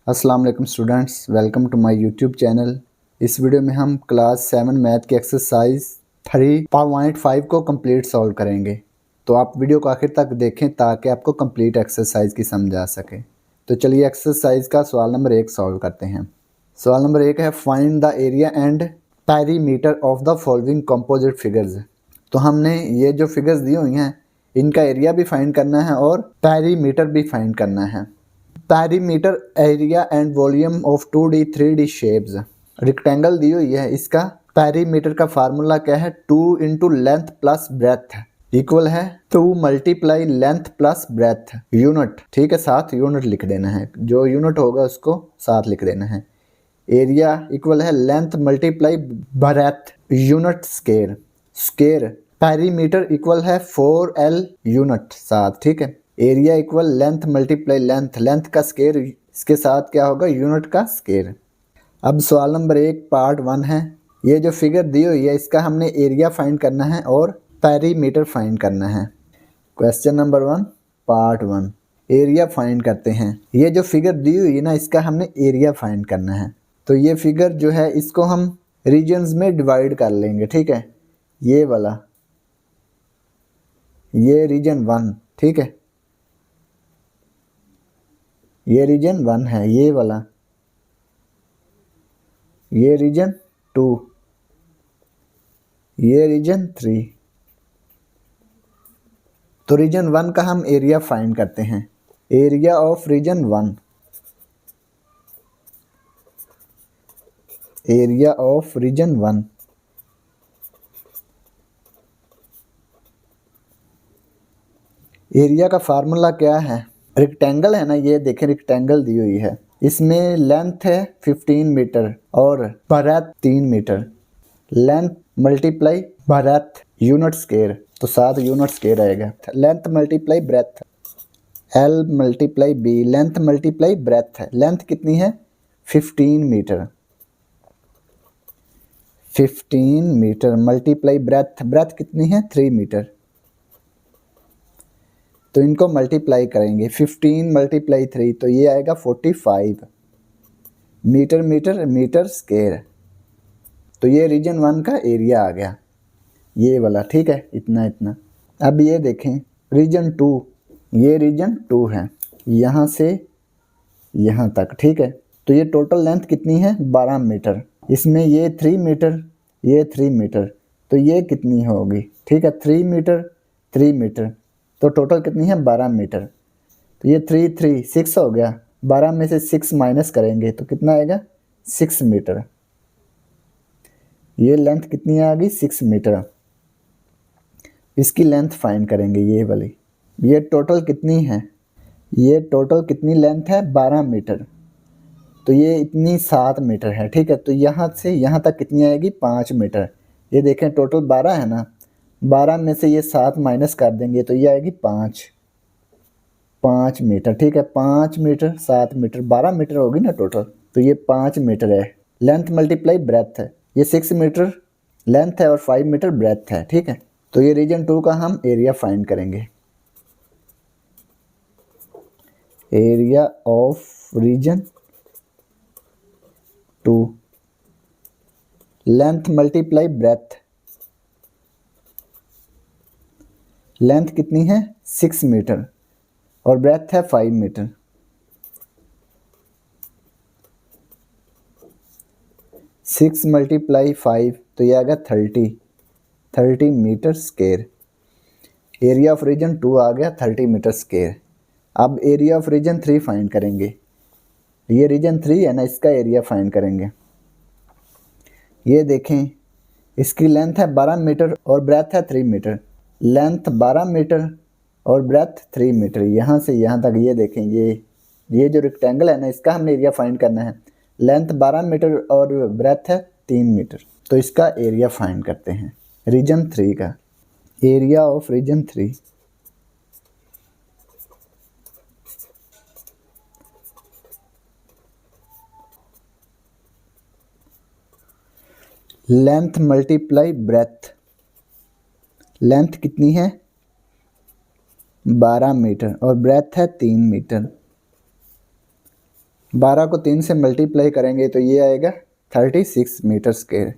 अस्सलाम वालेकुम students, welcome to my YouTube channel. इस वीडियो में हम क्लास 7 मैथ की एक्सरसाइज 3.5 को कंप्लीट सॉल्व करेंगे। तो आप वीडियो को आखिर तक देखें ताकि आपको कंप्लीट एक्सरसाइज की समझ आ सके। तो चलिए एक्सरसाइज का सवाल नंबर 1 सॉल्व करते हैं। सवाल नंबर 1 है find the area and perimeter of the following composite figures. तो हमने ये जो फिगर्स दी हुई हैं इनका एरिया भी फाइंड करना है और पेरीमीटर भी फाइंड करना है। Perimeter area and volume of 2D 3D shapes. Rectangle दी हुई है, इसका पेरीमीटर का फार्मूला क्या है 2 into length plus breadth equal है 2 multiply length plus breadth unit. ठीक है, साथ यूनिट लिख देना है, जो यूनिट होगा उसको साथ लिख देना है। एरिया इक्वल है length multiply breadth unit square. Square perimeter equal है 4L यूनिट साथ। ठीक है, area equal length multiply length, length का स्केयर, इसके साथ क्या होगा यूनिट का स्केयर। अब सवाल नंबर 1 पार्ट 1 है। ये जो फिगर दी हुई है इसका हमने एरिया फाइंड करना है और पेरीमीटर फाइंड करना है। Question number 1 part 1 area find करते हैं। ये जो फिगर दी हुई है ना इसका हमने एरिया फाइंड करना है। तो ये फिगर जो है इसको हम रीजन्स में डिवाइड कर लेंगे। ठीक है, ये वाला, ये रीजन 1, ठीक है, ये रीजन 1 है, ये वाला, ये रीजन 2, ये रीजन 3। तो रीजन 1 का हम एरिया फाइंड करते हैं। Area of region 1, area of region 1 area का फार्मूला क्या है, रेक्टेंगल है ना, ये देखें रेक्टेंगल दी हुई है, इसमें लेंथ है 15 मीटर और breadth 3 metre. Length multiply breadth unit square, तो 7 यूनिट स्केयर आएगा। Length multiply breadth L multiply B, length multiply breadth है। लेंथ कितनी है 15 metre, 15 metre multiply breadth, breadth कितनी है 3 मीटर। तो इनको मल्टीप्लाई करेंगे, 15 मल्टीप्लाई 3 तो ये आएगा 45 मीटर, मीटर मीटर स्केयर। तो ये रीजन 1 का एरिया आ गया, ये वाला। ठीक है, इतना इतना। अब ये देखें रीजन 2, ये रीजन 2 है यहाँ से यहाँ तक। ठीक है, तो ये टोटल लेंथ कितनी है 12 मीटर, इसमें ये 3 मीटर, ये 3 मीटर, तो ये कितनी होगी। ठीक है, 3 मीटर 3 मीटर, तो टोटल कितनी है 12 मीटर। तो ये 3 3 6 हो गया, 12 में से 6 माइनस करेंगे तो कितना आएगा 6 मीटर। ये लेंथ कितनी आ गई 6 मीटर। इसकी लेंथ फाइंड करेंगे, ये वाली। ये टोटल कितनी है, ये टोटल कितनी लेंथ है 12 मीटर, तो ये इतनी 7 मीटर है। ठीक है, तो यहाँ से यहाँ तक कितनी आएगी 5 मीटर। ये देखें टोटल 12 है ना, 12 में से ये 7 माइनस कर देंगे तो ये आएगी 5 मीटर। ठीक है, 5 मीटर 7 मीटर 12 मीटर होगी ना टोटल, तो ये 5 मीटर है। लेंथ मल्टीप्लाई ब्रेथ है, ये 6 मीटर लेंथ है और 5 मीटर ब्रेथ है। ठीक है, तो ये रीजन 2 का हम एरिया फाइंड करेंगे। Area of region 2, length multiply breadth, length कितनी है 6 मीटर और ब्रेथ है 5 मीटर। 6 मल्टीप्लाई 5 तो ये आएगा 30 metre square. Area of region 2 आ गया 30 मीटर स्केयर। अब एरिया ऑफ रीजन 3 फाइंड करेंगे। ये रीजन 3 है ना, इसका एरिया फाइंड करेंगे। ये देखें इसकी लेंथ है 12 मीटर और ब्रेथ है 3 मीटर। लेंथ 12 मीटर और ब्रेथ 3 मीटर, यहाँ से यहाँ तक। ये देखें ये जो रेक्टेंगल है ना इसका हमने एरिया फाइंड करना है। लेंथ 12 मीटर और ब्रेथ है 3 मीटर, तो इसका एरिया फाइंड करते हैं रीजन 3 का। Area of region 3, length multiply breadth, length कितनी है 12 मीटर और ब्रेथ है 3 मीटर। 12 को 3 से मल्टीप्लाई करेंगे तो ये आएगा 36 मीटर स्क्वायर।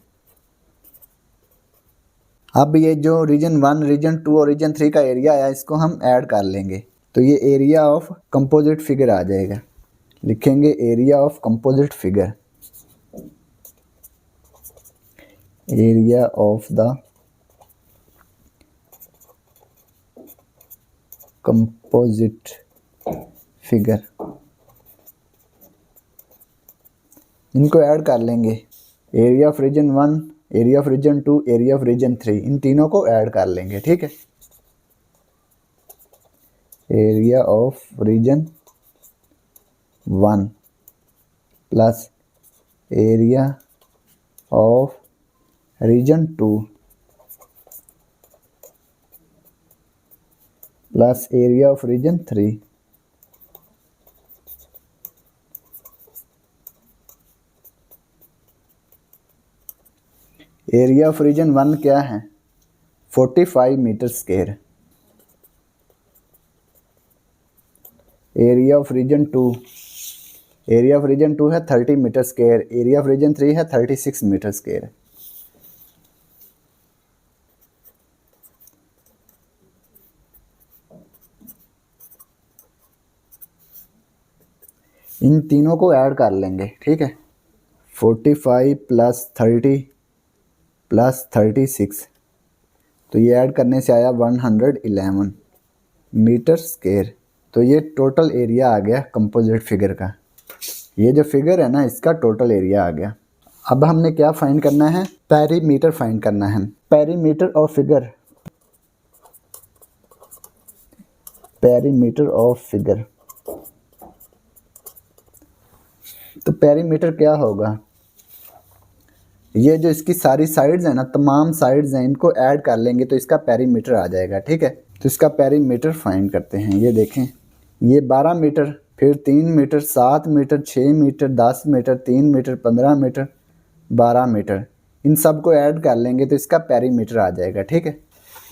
अब ये जो रीजन 1, रीजन 2 और रीजन 3 का एरिया आया इसको हम ऐड कर लेंगे तो ये एरिया ऑफ कंपोजिट फिगर आ जाएगा। लिखेंगे area of composite figure, area of the composite figure. इनको ऐड कर लेंगे, area of region 1, area of region 2, area of region 3, इन तीनों को ऐड कर लेंगे। ठीक है, area of region 1 plus area of region 2 plus area of region 3। Area of region 1 क्या है? 45 metre square. Area of region 2, area of region 2 है 30 metre square. Area of region 3 है 36 मीटर स्क्वायर। इन तीनों को ऐड कर लेंगे। ठीक है, 45 प्लस 30 प्लस 36, तो ये ऐड करने से आया 111 मीटर स्क्वायर। तो ये टोटल एरिया आ गया कंपोजिट फिगर का। ये जो फिगर है ना इसका टोटल एरिया आ गया। अब हमने क्या फाइंड करना है? पेरीमीटर फाइंड करना है। Perimeter of figure, perimeter of figure. तो पेरीमीटर क्या होगा? ये जो इसकी सारी साइड्स है ना, तमाम साइड्स हैं, इनको ऐड कर लेंगे तो इसका पेरीमीटर आ जाएगा। ठीक है, तो इसका पेरीमीटर फाइंड करते हैं। ये देखें, ये 12 मीटर, फिर 3 metre, 7 metre, 6 metre, 10 metre, 3 metre, 15 metre, 12 metre, इन सब को ऐड कर लेंगे तो इसका पेरीमीटर आ जाएगा। ठीक है,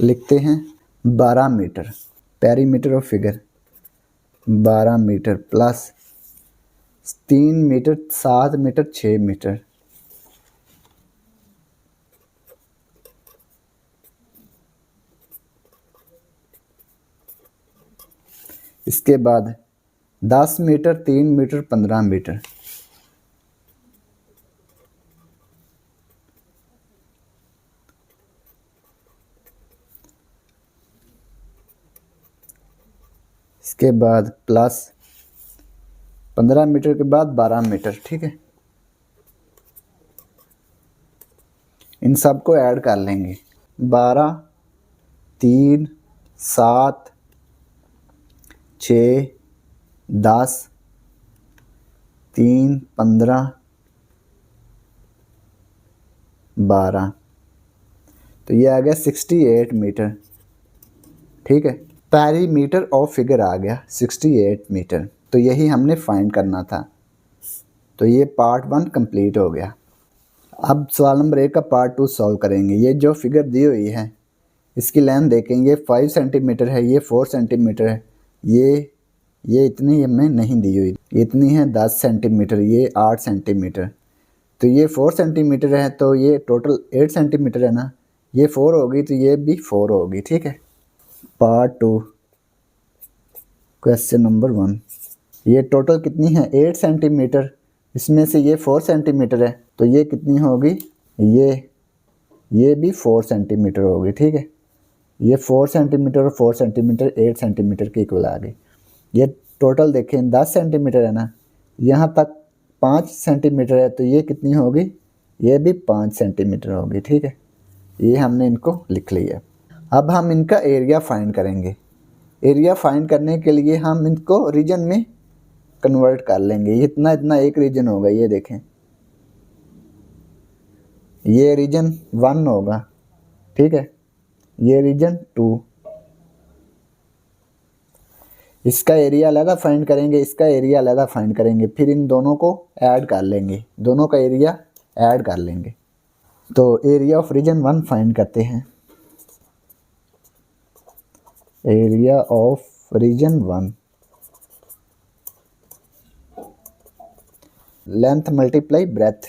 लिखते हैं 12 metre, perimeter of figure 12 metre plus 3 metre, 7 metre, 6 metre, इसके बाद 10 मीटर, 3 मीटर, 15 मीटर, इसके बाद प्लस 15 मीटर के बाद 12 मीटर। ठीक है, इन सब को ऐड कर लेंगे। 12, 3, 7, 6, 10, 3, 15, 12, तो ये आ गया 68 मीटर। ठीक है, पेरीमीटर ऑफ फिगर आ गया 68 मीटर। तो यही हमने फाइंड करना था। तो ये पार्ट 1 कंप्लीट हो गया। अब सवाल नंबर 1 का पार्ट 2 सॉल्व करेंगे। ये जो फिगर दी हुई है इसकी लेंथ देखेंगे 5 सेंटीमीटर है, ये 4 सेंटीमीटर है, ये इतनी हमें नहीं दी हुई, इतनी है 10 सेंटीमीटर, ये 8 सेंटीमीटर, तो ये 4 सेंटीमीटर है, तो ये टोटल 8 सेंटीमीटर है ना, ये 4 होगी तो ये भी 4 होगी। ठीक है, पार्ट 2 क्वेश्चन नंबर 1, ये टोटल कितनी है 8 सेंटीमीटर, इसमें से ये 4 सेंटीमीटर है तो ये कितनी होगी, ये भी 4 सेंटीमीटर होगी। ठीक है, ये 4 सेंटीमीटर और 4 सेंटीमीटर 8 सेंटीमीटर के इक्वल आ गई। ये टोटल देखें 10 सेंटीमीटर है ना, यहाँ तक 5 सेंटीमीटर है तो ये कितनी होगी, ये भी 5 सेंटीमीटर होगी। ठीक है, ये हमने इनको लिख लिया। अब हम इनका एरिया फाइंड करेंगे। एरिया फाइंड करने के लिए हम इनको रीजन में कन्वर्ट कर लेंगे। इतना इतना एक रीजन होगा, ये देखें, ये रीजन 1 होगा। ठीक है, ये रीजन 2, इसका एरिया अलग फाइंड करेंगे, इसका एरिया अलग फाइंड करेंगे, फिर इन दोनों को ऐड कर लेंगे, दोनों का एरिया ऐड कर लेंगे। तो एरिया ऑफ रीजन 1 फाइंड करते हैं। Area of region 1 length multiply breadth.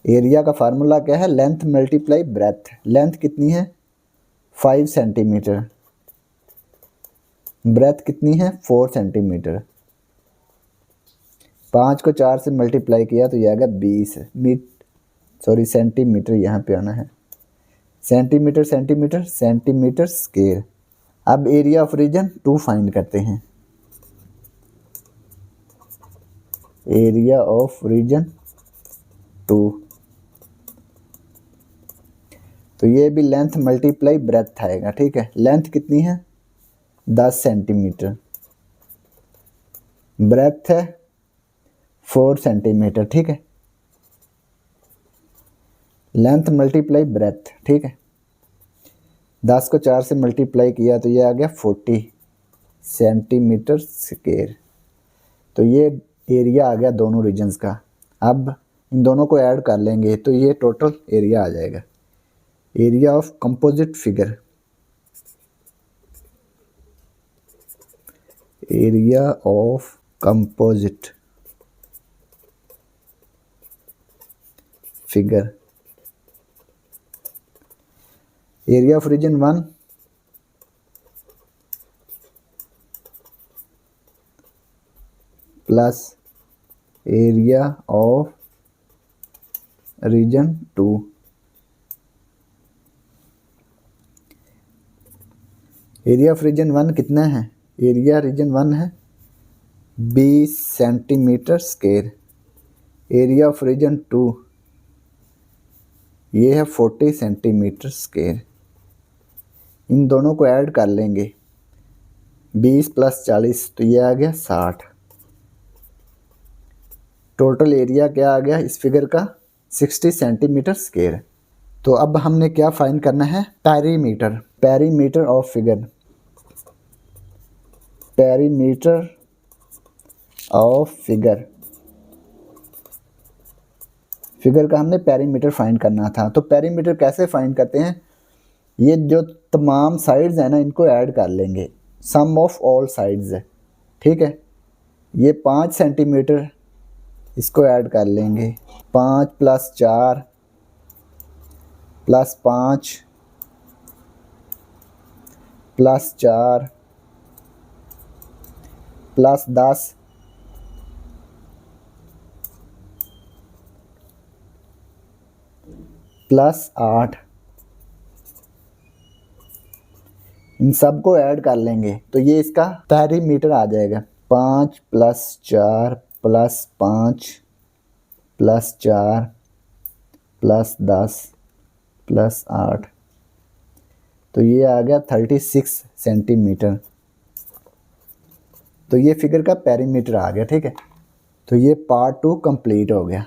Area का फार्मूला क्या है? Length multiply breadth. लेंथ कितनी है? 5 सेंटीमीटर। ब्रेथ कितनी है? 4 सेंटीमीटर। 5 को 4 से मल्टीप्लाई किया तो ये आ गया 20 सेंटीमीटर। यहाँ पे आना है सेंटीमीटर, सेंटीमीटर, सेंटीमीटर स्क्वायर। अब एरिया ऑफ रीजन 2 फाइंड करते हैं। एरिया ऑफ रीजन 2, तो ये भी लेंथ मल्टीप्लाई ब्रेथ आएगा। ठीक है, लेंथ कितनी है? 10 सेंटीमीटर। ब्रेथ है 4 सेंटीमीटर। ठीक है, लेंथ मल्टीप्लाई ब्रेथ। ठीक है, 10 को 4 से मल्टीप्लाई किया तो ये आ गया 40 सेंटीमीटर स्क्वायर। तो ये एरिया आ गया दोनों रीजन्स का। अब इन दोनों को ऐड कर लेंगे तो ये टोटल एरिया आ जाएगा। Area of composite figure. Area of composite figure. Area of region 1 plus area of region 2। Area of region 1 कितना है? एरिया रीजन 1 है 20 centimetre square. Area of region 2 ये है 40 सेंटीमीटर स्क्वायर। इन दोनों को ऐड कर लेंगे 20 प्लस 40 तो ये आ गया 60। टोटल एरिया क्या आ गया इस फिगर का? 60 सेंटीमीटर स्क्वायर। तो अब हमने क्या फाइंड करना है? Perimeter. Perimeter of figure. Perimeter of figure. Figure का हमने पेरीमीटर फाइंड करना था। तो पेरीमीटर कैसे फाइंड करते हैं? ये जो तमाम साइड्स हैं ना, इनको ऐड कर लेंगे। सम ऑफ ऑल साइड्स है। ठीक है, ये 5 सेंटीमीटर, इसको ऐड कर लेंगे। 5 plus 4 plus 5 plus 4 plus 10 plus 8, इन सब को ऐड कर लेंगे तो ये इसका पेरीमीटर आ जाएगा। 5 plus 4 plus 5 plus 4 plus 10 plus 8, तो ये आ गया 36 सेंटीमीटर। तो ये फिगर का पेरीमीटर आ गया। ठीक है, तो ये पार्ट 2 कंप्लीट हो गया।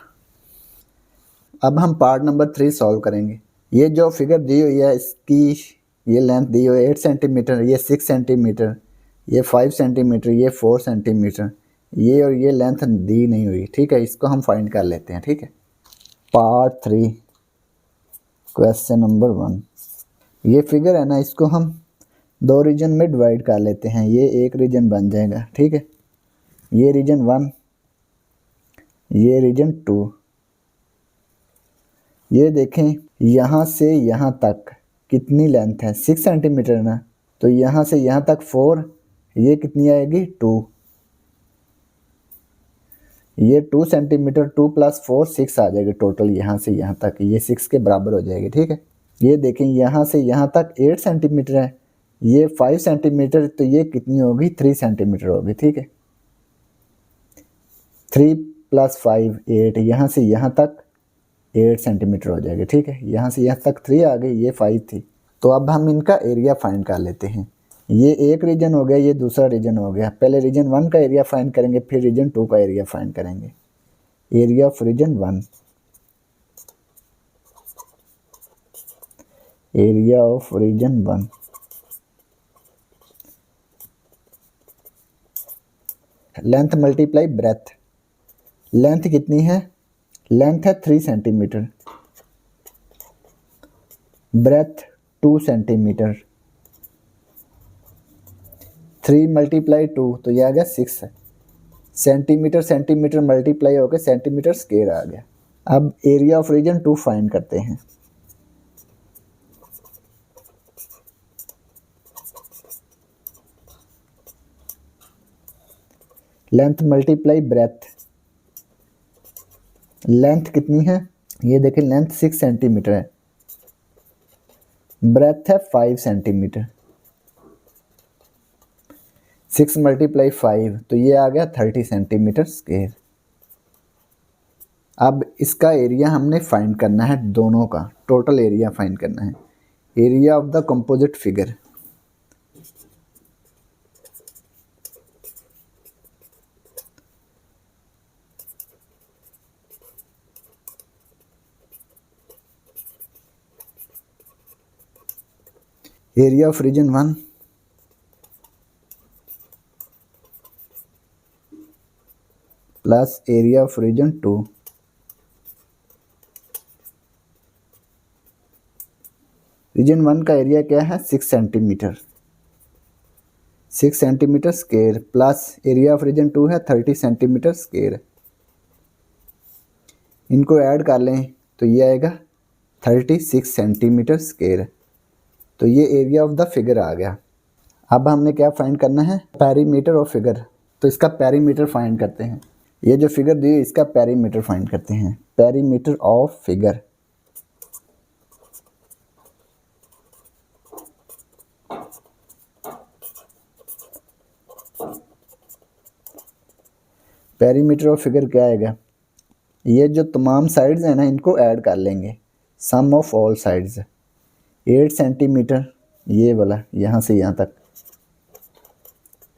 अब हम पार्ट नंबर 3 सॉल्व करेंगे। ये जो फिगर दी हुई है, इसकी ये लेंथ दी हुई है 8 सेंटीमीटर, ये 6 सेंटीमीटर, ये 5 सेंटीमीटर, ये 4 सेंटीमीटर, ये और ये लेंथ दी नहीं हुई। ठीक है, इसको हम फाइंड कर लेते हैं। ठीक है, पार्ट 3 क्वेश्चन नंबर 1। ये फिगर है ना, इसको हम 2 रीजन में डिवाइड कर लेते हैं। ये एक रीजन बन जाएगा। ठीक है, ये रीजन 1, ये रीजन 2। ये देखें यहाँ से यहाँ तक कितनी लेंथ है? 6 सेंटीमीटर ना, तो यहाँ से यहाँ तक 4, ये कितनी आएगी? 2। ये 2 सेंटीमीटर, 2 प्लस 4 6 आ जाएगी टोटल। यहाँ से यहाँ तक ये 6 के बराबर हो जाएगी। ठीक है, ये देखें यहाँ से यहाँ तक 8 सेंटीमीटर है, ये 5 सेंटीमीटर, तो ये कितनी होगी? 3 सेंटीमीटर होगी। ठीक है, 3 प्लस 5 8, यहाँ से यहाँ तक 8 सेंटीमीटर हो जाएगी। ठीक है, यहाँ से यहाँ तक 3 आ गई, ये 5 थी। तो अब हम इनका एरिया फाइंड कर लेते हैं। ये एक रीजन हो गया, ये दूसरा रीजन हो गया। पहले रीजन 1 का एरिया फाइंड करेंगे, फिर रीजन 2 का एरिया फाइंड करेंगे। Area of region 1, area of region 1, length multiply breadth. Length कितनी है? लेंथ है 3 सेंटीमीटर, ब्रेथ 2 सेंटीमीटर। 3 मल्टीप्लाई 2 तो यह आ गया 6 है। सेंटीमीटर सेंटीमीटर मल्टीप्लाई होकर सेंटीमीटर स्क्वायर आ गया। अब एरिया ऑफ रीजन 2 फाइंड करते हैं। लेंथ मल्टीप्लाई ब्रेथ, लेंथ कितनी है, ये देखें लेंथ 6 सेंटीमीटर है, ब्रेथ है 5 सेंटीमीटर, 6 मल्टीप्लाई 5 तो ये आ गया 30 सेंटीमीटर स्क्वायर। अब इसका एरिया हमने फाइंड करना है, दोनों का टोटल एरिया फाइंड करना है, area of the composite figure. Area of region 1 plus area of region 2 region 1 का एरिया क्या है 6 centimetre, 6 centimetre square plus area of region 2 है 30 सेंटीमीटर स्क्वायर। इनको ऐड कर लें तो ये आएगा 36 सेंटीमीटर स्क्वायर। तो ये एरिया ऑफ द फिगर आ गया। अब हमने क्या फाइंड करना है, पेरीमीटर ऑफ फिगर। तो इसका पेरीमीटर फाइंड करते हैं, ये जो फिगर दी है इसका पेरीमीटर फाइंड करते हैं। Perimeter of figure, perimeter of figure क्या आएगा, ये जो तमाम साइड्स हैं ना इनको ऐड कर लेंगे, सम ऑफ ऑल साइड्स 8 सेंटीमीटर ये वाला यहाँ से यहाँ तक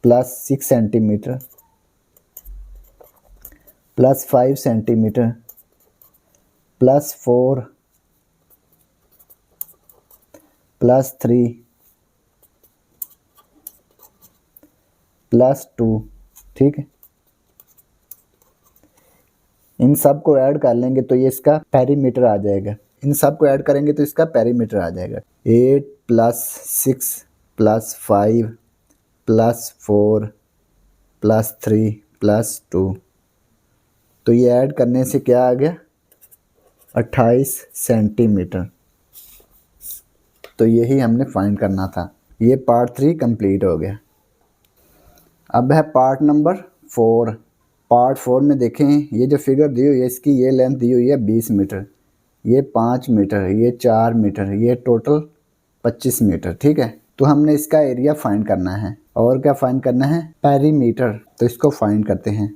plus 6 centimetre plus 5 centimetre plus 4 plus 3 plus 2, ठीक है। इन सब को ऐड कर लेंगे तो ये इसका पेरीमीटर आ जाएगा, इन सब को ऐड करेंगे तो इसका पेरीमीटर आ जाएगा 8 plus 6 plus 5 plus 4 plus 3 plus 2। तो ये ऐड करने से क्या आ गया 28 सेंटीमीटर। तो यही हमने फाइंड करना था। ये पार्ट 3 कंप्लीट हो गया। अब है पार्ट नंबर 4। पार्ट 4 में देखें ये जो फिगर दी हुई है इसकी ये लेंथ दी हुई है 20 मीटर, ये 5 मीटर, ये 4 मीटर, ये टोटल 25 मीटर, ठीक है। तो हमने इसका एरिया फाइंड करना है और क्या फाइंड करना है, पेरीमीटर। तो इसको फाइंड करते हैं।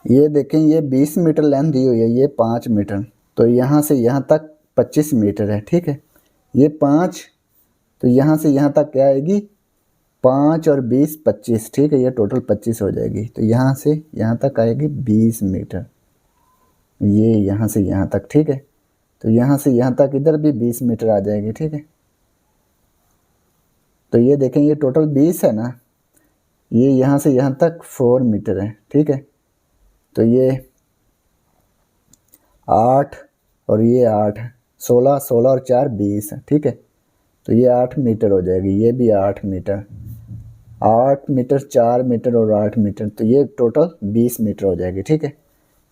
ये देखें ये 20 मीटर लेंथ दी हुई है, ये 5 मीटर, तो यहाँ से यहाँ तक 25 मीटर है, ठीक है। ये 5 तो यहाँ से यहाँ तक क्या आएगी 5 और 20 25, ठीक है, ये टोटल 25 हो जाएगी। तो यहाँ से यहाँ तक आएगी 20 मीटर, ये यहाँ से यहाँ तक, ठीक है। तो यहाँ से यहाँ तक इधर भी 20 मीटर आ जाएगी, ठीक है। तो ये देखें ये टोटल 20 है ना, ये यहाँ से यहाँ तक 4 मीटर है, ठीक है। तो ये 8 और ये 8, 16 16 और 4 20, ठीक है। तो ये 8 मीटर हो जाएगी, ये भी 8 मीटर, 8 मीटर 4 मीटर और 8 मीटर, तो ये टोटल 20 मीटर हो जाएगी, ठीक है।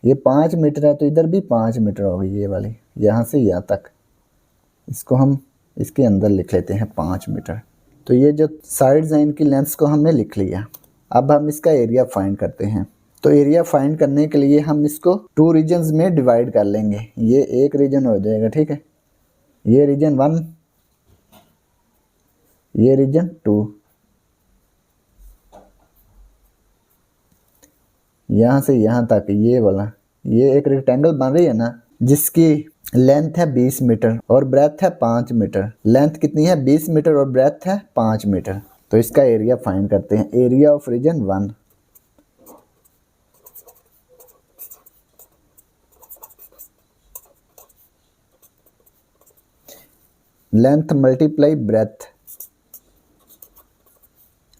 ये 5 मीटर है तो इधर भी 5 मीटर होगी, ये वाली यहाँ से यहाँ तक, इसको हम इसके अंदर लिख लेते हैं 5 मीटर। तो ये जो साइड्स हैं इनकी लेंथ्स को हमने लिख लिया। अब हम इसका एरिया फाइंड करते हैं। तो एरिया फाइंड करने के लिए हम इसको 2 रीजन्स में डिवाइड कर लेंगे। ये एक रीजन हो जाएगा, ठीक है, ये रीजन 1, ये रीजन 2, यहाँ से यहाँ तक ये वाला, ये एक रेक्टेंगल बन रही है ना जिसकी लेंथ है 20 मीटर और ब्रेथ है 5 मीटर। लेंथ कितनी है 20 मीटर और ब्रेथ है 5 मीटर। तो इसका एरिया फाइंड करते हैं। Area of region 1 length multiply breadth,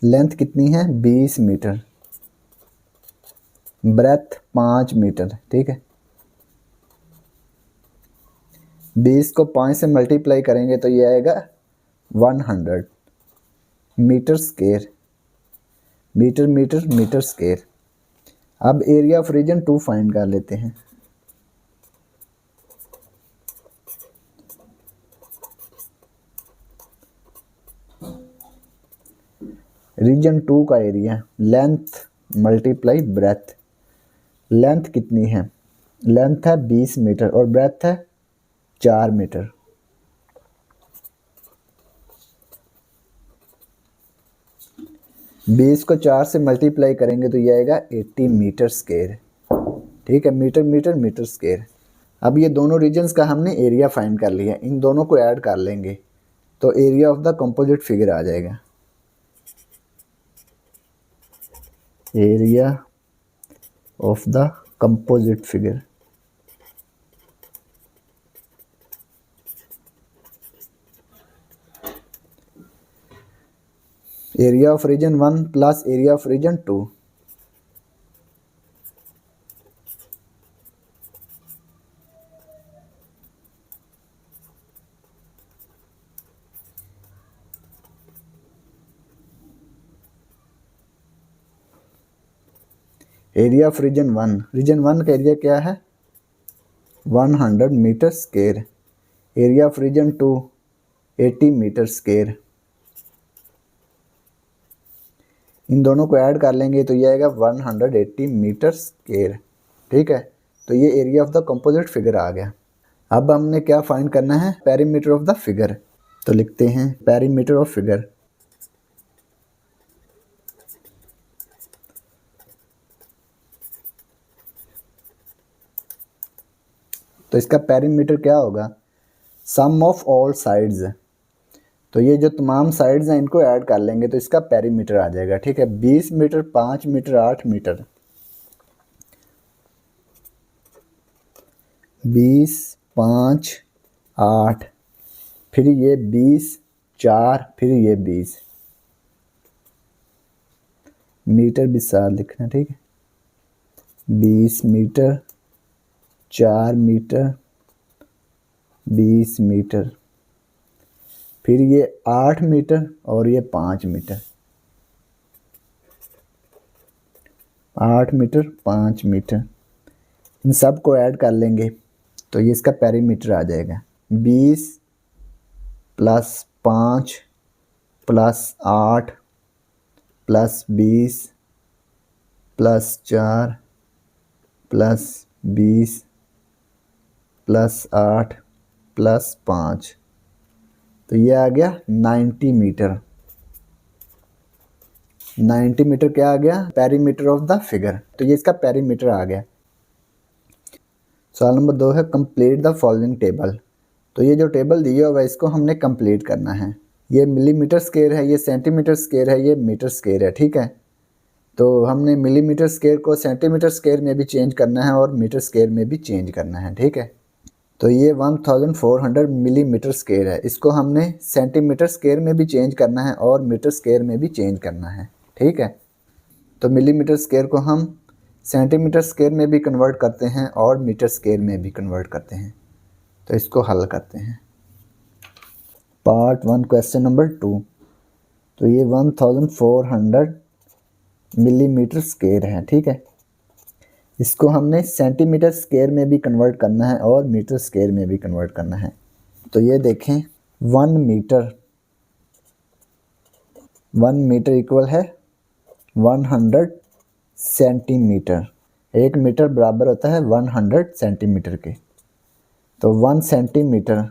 length कितनी है 20 मीटर, ब्रेथ 5 मीटर, ठीक है। 20 को 5 से मल्टीप्लाई करेंगे तो ये आएगा 100 metre square, metre metre metre square. अब एरिया ऑफ रीजन 2 फाइंड कर लेते हैं। रीजन 2 का area length multiply breadth. Length कितनी है? लेंथ है 20 मीटर और ब्रेथ है 4 मीटर। बीस को 4 से मल्टीप्लाई करेंगे तो ये आएगा 80 मीटर स्क्वायर। ठीक है, मीटर मीटर मीटर स्क्वायर। अब ये दोनों रीजन्स का हमने एरिया फाइंड कर लिया, इन दोनों को ऐड कर लेंगे तो area of the composite figure आ जाएगा। Area of the composite figure area of region 1 plus area of region 2। Area of region 1, region 1 का एरिया क्या है? 100 metre square. Area of region 2 80 metre square. इन दोनों को ऐड कर लेंगे तो ये आएगा 180 मीटर स्क्वायर। ठीक है, तो ये area of the composite figure आ गया। अब हमने क्या फाइंड करना है? Perimeter of the figure. तो लिखते हैं पेरीमीटर ऑफ फिगर। तो इसका पेरीमीटर क्या होगा? सम ऑफ ऑल साइड्स। तो ये जो तमाम साइड्स हैं इनको ऐड कर लेंगे तो इसका पेरीमीटर आ जाएगा। ठीक है, 20 मीटर, 5 मीटर, 8 मीटर। 20, 5, 8, फिर ये 20, 4, फिर ये 20 मीटर भी साथ लिखना। ठीक है, 20 मीटर, 4 मीटर, 20 मीटर, फिर ये 8 मीटर और ये 5 मीटर। 8 मीटर, 5 मीटर, इन सब को ऐड कर लेंगे तो ये इसका पेरीमीटर आ जाएगा। 20 plus 5 plus 8 plus 20 plus 4 plus 20 plus 8 plus 5, तो ये आ गया 90 मीटर। 90 मीटर क्या आ गया? Perimeter of the figure. तो ये इसका पेरीमीटर आ गया। सवाल नंबर 2 है कंप्लीट द फॉलोइंग टेबल। तो ये जो टेबल दिया हुआ है इसको हमने कंप्लीट करना है। ये मिलीमीटर स्क्वायर है, ये सेंटीमीटर स्क्वायर है, ये मीटर स्क्वायर है। ठीक है, तो हमने मिलीमीटर स्क्वायर को सेंटीमीटर स्क्वायर में भी चेंज करना है और मीटर स्क्वायर में भी चेंज करना है। ठीक है, तो ये 1400 मिलीमीटर स्क्वायर है, इसको हमने सेंटीमीटर स्क्वायर में भी चेंज करना है और मीटर स्क्वायर में भी चेंज करना है। ठीक है, तो मिलीमीटर स्क्वायर को हम सेंटीमीटर स्क्वायर में भी कन्वर्ट करते हैं और मीटर स्क्वायर में भी कन्वर्ट करते हैं। तो इसको हल करते हैं। Part 1 question number 2। तो ये 1400 मिलीमीटर स्क्वायर है। ठीक है, इसको हमने सेंटीमीटर स्क्वायर में भी कन्वर्ट करना है और मीटर स्क्वायर में भी कन्वर्ट करना है। तो ये देखें 1 मीटर इक्वल है 100 सेंटीमीटर। 1 मीटर बराबर होता है 100 सेंटीमीटर के। तो 1 सेंटीमीटर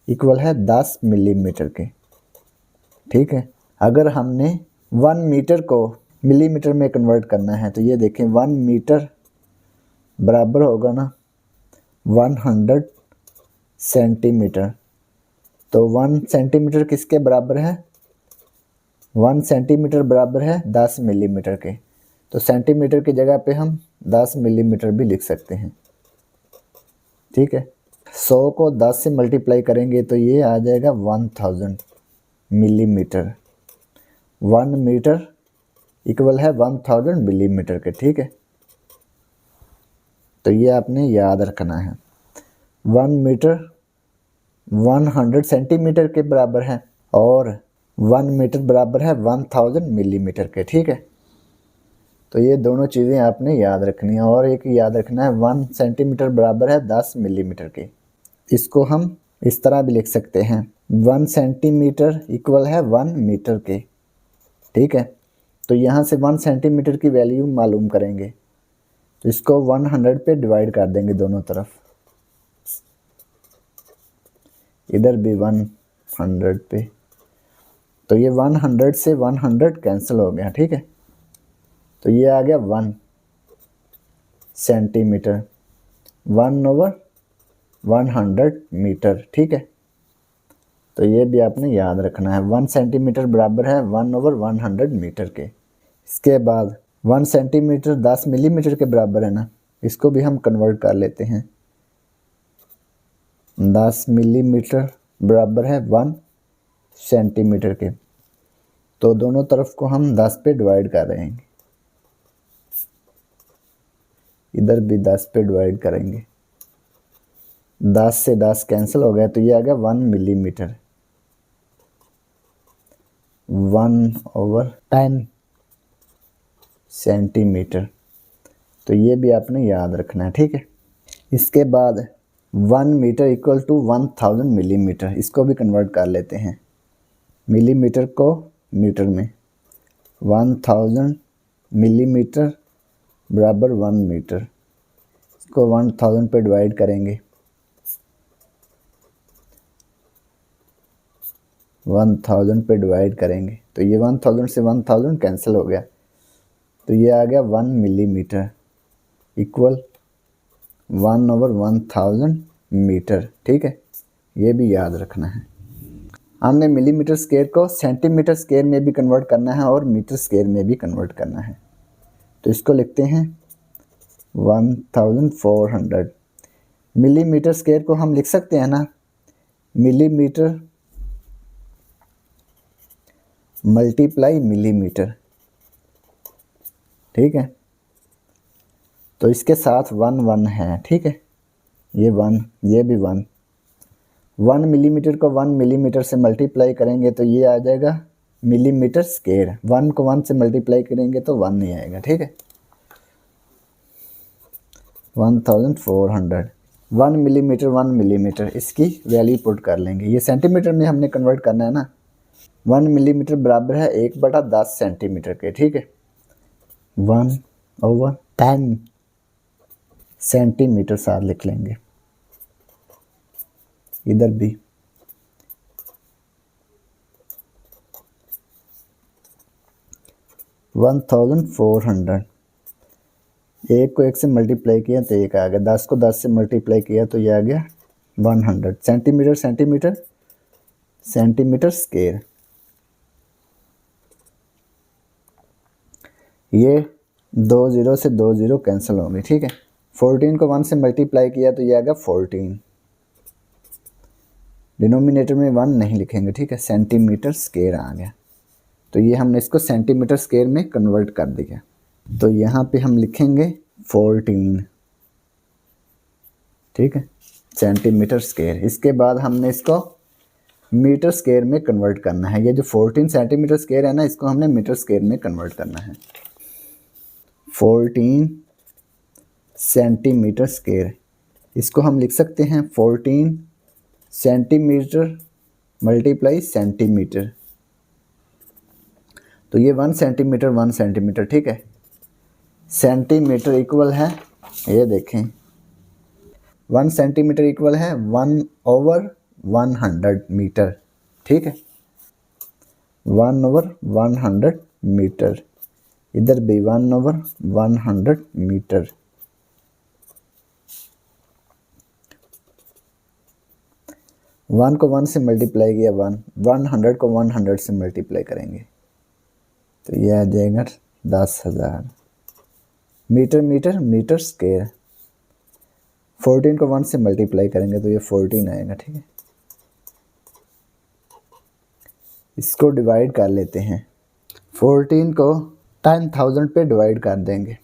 इक्वल है 10 मिलीमीटर के। ठीक है, अगर हमने 1 मीटर को मिलीमीटर में कन्वर्ट करना है तो ये देखें 1 मीटर बराबर होगा ना 100 सेंटीमीटर। तो 1 सेंटीमीटर किसके बराबर है? 1 सेंटीमीटर बराबर है 10 मिलीमीटर के। तो सेंटीमीटर की जगह पे हम 10 मिलीमीटर भी लिख सकते हैं। ठीक है, 100 को 10 से मल्टीप्लाई करेंगे तो ये आ जाएगा 1000 मिलीमीटर। 1 मीटर इक्वल है 1000 मिलीमीटर के। ठीक है, तो ये आपने याद रखना है। 1 मीटर 100 सेंटीमीटर के बराबर है और 1 मीटर बराबर है 1000 मिलीमीटर के। ठीक है, तो ये दोनों चीज़ें आपने याद रखनी है। और एक याद रखना है 1 सेंटीमीटर बराबर है 10 मिलीमीटर के। इसको हम इस तरह भी लिख सकते हैं 1 सेंटीमीटर इक्वल है 1 मीटर के। ठीक है, तो यहाँ से 1 सेंटीमीटर की वैल्यू मालूम करेंगे, तो इसको 100 पे डिवाइड कर देंगे दोनों तरफ, इधर भी 100 पे। तो ये 100 से 100 कैंसिल हो गया। ठीक है, तो ये आ गया 1 सेंटीमीटर 1/100 मीटर। ठीक है, तो ये भी आपने याद रखना है 1 सेंटीमीटर बराबर है 1/100 मीटर के। इसके बाद 1 सेंटीमीटर 10 मिलीमीटर के बराबर है ना, इसको भी हम कन्वर्ट कर लेते हैं। 10 मिलीमीटर बराबर है 1 सेंटीमीटर के, तो दोनों तरफ को हम 10 पे डिवाइड कर रहे हैं, इधर भी 10 पे डिवाइड करेंगे। 10 से 10 कैंसिल हो गया, तो ये आ गया 1 मिलीमीटर 1/10 सेंटीमीटर। तो ये भी आपने याद रखना है। ठीक है, इसके बाद 1 मीटर इक्वल टू 1000 मिलीमीटर, इसको भी कन्वर्ट कर लेते हैं मिलीमीटर को मीटर में। 1000 मिलीमीटर बराबर 1 मीटर, इसको 1000 पे डिवाइड करेंगे, 1000 पे डिवाइड करेंगे, तो ये 1000 से 1000 कैंसिल हो गया, तो ये आ गया 1 मिलीमीटर इक्वल 1/1000 मीटर। ठीक है, ये भी याद रखना है। हमने मिलीमीटर स्क्वायर को सेंटीमीटर स्क्वायर में भी कन्वर्ट करना है और मीटर स्क्वायर में भी कन्वर्ट करना है, तो इसको लिखते हैं 1400। मिलीमीटर स्क्वायर को हम लिख सकते हैं ना, मिलीमीटर मल्टीप्लाई मिलीमीटर। ठीक है, तो इसके साथ 1 1 है। ठीक है, ये 1, ये भी 1। 1 मिलीमीटर को 1 मिलीमीटर से मल्टीप्लाई करेंगे तो ये आ जाएगा मिलीमीटर स्क्वायर। 1 को 1 से मल्टीप्लाई करेंगे तो 1 नहीं आएगा। ठीक है, 1400 1 मिलीमीटर 1 मिलीमीटर, इसकी वैल्यू पुट कर लेंगे। ये सेंटीमीटर में हमने कन्वर्ट करना है ना। 1 मिलीमीटर बराबर है 1/10 सेंटीमीटर के। ठीक है, 1/10 सेंटीमीटर साथ लिख लेंगे, इधर भी 1400। एक को एक से मल्टीप्लाई किया तो एक आ गया, 10 को 10 से मल्टीप्लाई किया तो ये आ गया 100 सेंटीमीटर सेंटीमीटर सेंटीमीटर स्क्वायर। ये 2 0 से 2 0 कैंसिल होंगे। ठीक है, 14 को 1 से मल्टीप्लाई किया तो ये आ गया 14। डिनोमिनेटर में 1 नहीं लिखेंगे। ठीक है, सेंटीमीटर स्क्वायर आ गया, तो ये हमने इसको सेंटीमीटर स्क्वायर में कन्वर्ट कर दिया, तो यहाँ पे हम लिखेंगे 14। ठीक है, सेंटीमीटर स्क्वायर। इसके बाद हमने इसको मीटर स्क्वायर में कन्वर्ट करना है। ये जो 14 सेंटीमीटर स्क्वायर है ना, इसको हमने मीटर स्क्वायर में कन्वर्ट करना है। 14 सेंटीमीटर स्क्वायर, इसको हम लिख सकते हैं 14 सेंटीमीटर मल्टीप्लाई सेंटीमीटर, तो ये 1 सेंटीमीटर 1 सेंटीमीटर। ठीक है, सेंटीमीटर इक्वल है, ये देखें 1 सेंटीमीटर इक्वल है 1/100 मीटर। ठीक है, 1/100 मीटर, इधर भी 1/100 मीटर। वन को 1 से मल्टीप्लाई किया 1, 100 को 100 से मल्टीप्लाई करेंगे तो ये आ जाएगा 10,000 मीटर मीटर मीटर स्क्वायर। 14 को 1 से मल्टीप्लाई करेंगे तो ये 14 आएगा। ठीक है, इसको डिवाइड कर लेते हैं। 14 को 10,000 पे डिवाइड कर देंगे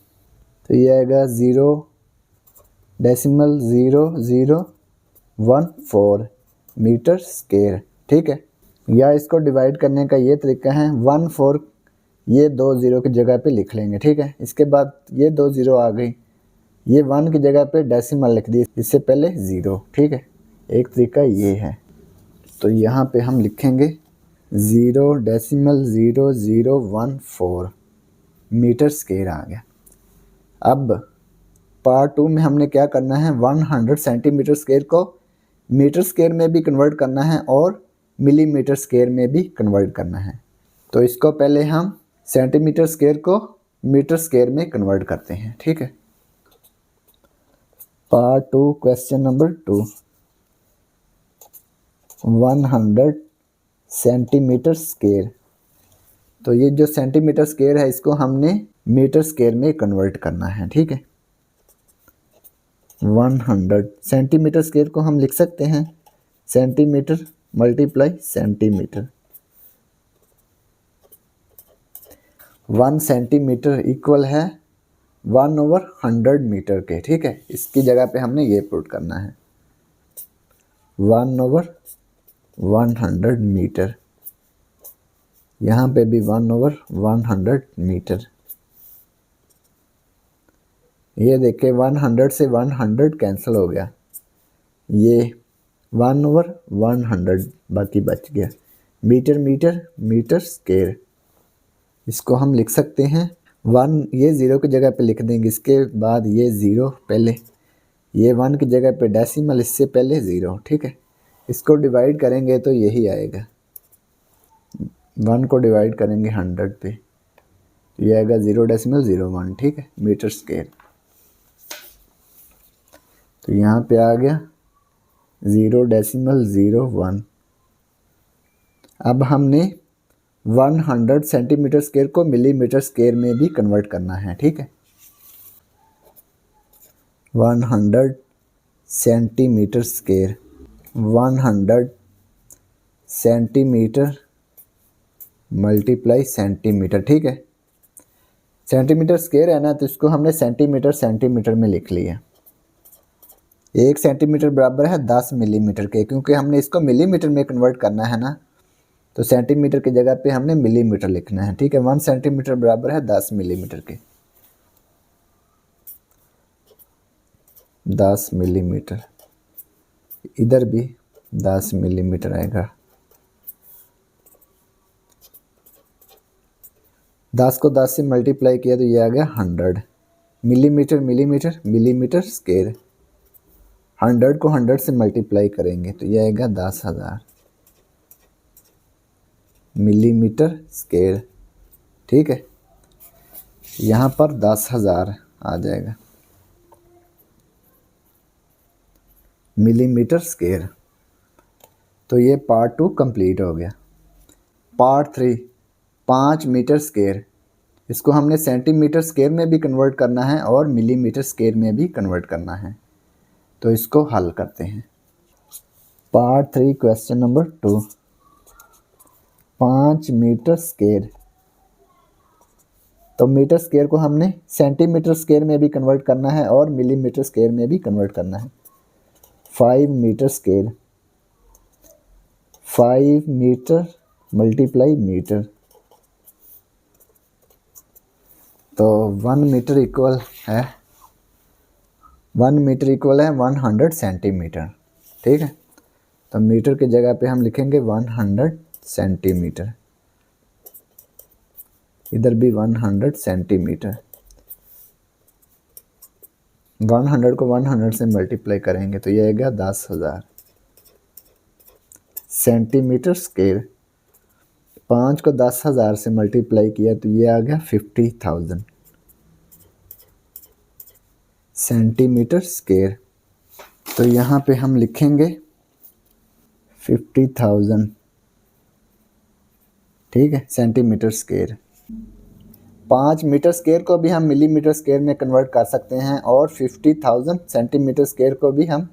तो ये आएगा 0.0014 मीटर स्क्वायर। ठीक है, या इसको डिवाइड करने का ये तरीका है 1/4 ये 2 ज़ीरो की जगह पे लिख लेंगे, ठीक है। इसके बाद ये 2 ज़ीरो आ गई, ये 1 की जगह पे डेसिमल लिख दी, इससे पहले 0, ठीक है। एक तरीका ये है। तो यहाँ पे हम लिखेंगे 0.0014 मीटर स्क्वायर आ गया। अब पार्ट 2 में हमने क्या करना है, 100 सेंटीमीटर स्क्वायर को मीटर स्क्वायर में भी कन्वर्ट करना है और मिलीमीटर स्क्वायर में भी कन्वर्ट करना है। तो इसको पहले हम सेंटीमीटर स्क्वायर को मीटर स्क्वायर में कन्वर्ट करते हैं, ठीक है। Part 2 question number 2, 100 centimetre square. तो ये जो सेंटीमीटर स्क्वायर है इसको हमने मीटर स्क्वायर में कन्वर्ट करना है, ठीक है। 100 सेंटीमीटर स्क्वायर को हम लिख सकते हैं centimetre multiply centimetre. 1 centimetre equal है 1/100 मीटर के, ठीक है। इसकी जगह पे हमने ये पुट करना है 1/100 मीटर। यहाँ पे भी 1/100 मीटर। ये देखिए 100 से 100 कैंसिल हो गया, ये 1/100 बाकी बच गया। मीटर मीटर मीटर स्क्वायर, इसको हम लिख सकते हैं 1, ये 0 की जगह पे लिख देंगे, इसके बाद ये 0 पहले, ये 1 की जगह पे डेसिमल, इससे पहले 0, ठीक है। इसको डिवाइड करेंगे तो यही आएगा, 1 को डिवाइड करेंगे 100 पे, ये आएगा 0.01, ठीक है, मीटर स्क्वायर। तो यहाँ पे आ गया 0.01। अब हमने 100 सेंटीमीटर स्क्वायर को मिलीमीटर स्क्वायर में भी कन्वर्ट करना है, ठीक है। 100 centimetre square, 100 centimetre multiply centimetre, ठीक है। सेंटीमीटर स्क्वायर है ना, तो इसको हमने सेंटीमीटर सेंटीमीटर में लिख लिया। 1 सेंटीमीटर बराबर है 10 मिलीमीटर के, क्योंकि हमने इसको मिलीमीटर में कन्वर्ट करना है ना, तो सेंटीमीटर की जगह पे हमने मिलीमीटर लिखना है, ठीक है। 1 सेंटीमीटर बराबर है 10 मिलीमीटर के, 10 मिलीमीटर, इधर भी 10 मिलीमीटर आएगा। 10 को 10 से मल्टीप्लाई किया तो ये आ गया 100 मिलीमीटर मिलीमीटर मिलीमीटर स्क्वायर। 100 को 100 से मल्टीप्लाई करेंगे तो ये आएगा 10,000 मिलीमीटर स्क्वायर, ठीक है। यहाँ पर 10,000 आ जाएगा मिलीमीटर स्क्वायर। तो ये पार्ट 2 कंप्लीट हो गया। पार्ट 3 5 मीटर स्क्वायर, इसको हमने सेंटीमीटर स्क्वायर में भी कन्वर्ट करना है और मिलीमीटर स्क्वायर में भी कन्वर्ट करना है। तो इसको हल करते हैं। Part 3 question number 2, 5 metre square. तो मीटर स्क्वायर को हमने सेंटीमीटर स्क्वायर में भी कन्वर्ट करना है और मिलीमीटर स्क्वायर में भी कन्वर्ट करना है। 5 metre square, 5 metre multiply metre, तो 1 मीटर इक्वल है 100 सेंटीमीटर, ठीक है। तो मीटर की जगह पे हम लिखेंगे 100 सेंटीमीटर, इधर भी 100 सेंटीमीटर। 100 को 100 से मल्टीप्लाई करेंगे तो ये आएगा 10,000 सेंटीमीटर स्क्वायर। 5 को 10,000 से मल्टीप्लाई किया तो ये आ गया 50,000 सेंटीमीटर स्क्वायर। तो यहाँ पे हम लिखेंगे 50,000, ठीक है, सेंटीमीटर स्क्वायर। 5 मीटर स्क्वायर को भी हम मिलीमीटर स्क्वायर में कन्वर्ट कर सकते हैं और 50,000 सेंटीमीटर स्क्वायर को भी हम